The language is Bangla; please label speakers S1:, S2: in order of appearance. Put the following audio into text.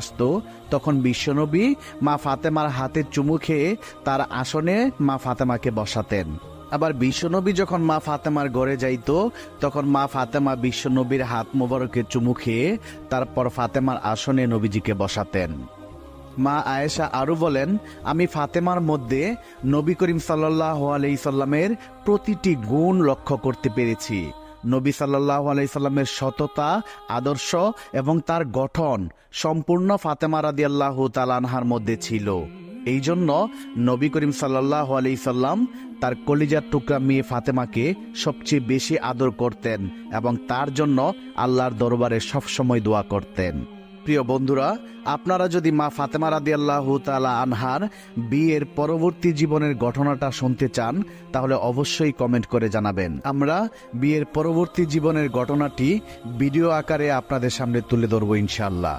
S1: আসতো, তখন বিশ্বনবী মা ফাতেমার হাতে চুমু খেয়ে তার আসনে মা ফাতেমাকে বসাতেন। আবার বিশ্বনবী যখন মা ফাতেমার ঘরে যাইতো, তখন মা ফাতেমা বিশ্বনবীর হাত মোবারকে চুমু খেয়ে তারপর ফাতেমার আসনে নবীজিকে বসাতেন। মা আয়েশা আরো বলেন, আমি ফাতেমার মধ্যে নবী করিম সাল্লাল্লাহু আলাইহি সাল্লামের প্রতিটি গুণ লক্ষ্য করতে পেরেছি। নবী সাল্লাল্লাহু আলাইহি সাল্লামের সততা, আদর্শ এবং তার গঠন সম্পূর্ণ ফাতেমা রাদিয়াল্লাহু তাআলা আনহার মধ্যে ছিল। এই জন্য নবী করিম সাল্লাল্লাহু আলাইহি সাল্লাম তার কলিজার টুকরা মেয়ে ফাতেমাকে সবচেয়ে বেশি আদর করতেন এবং তার জন্য আল্লাহর দরবারে সবসময় দোয়া করতেন। প্রিয় বন্ধুরা, আপনারা যদি মা ফাতেমা রাদিয়াল্লাহু তাআলা আনহার বিয়ের পরবর্তী জীবনের ঘটনাটা শুনতে চান, তাহলে অবশ্যই কমেন্ট করে জানাবেন। আমরা বিয়ের পরবর্তী জীবনের ঘটনাটি ভিডিও আকারে আপনাদের সামনে তুলে ধরব ইনশাআল্লাহ।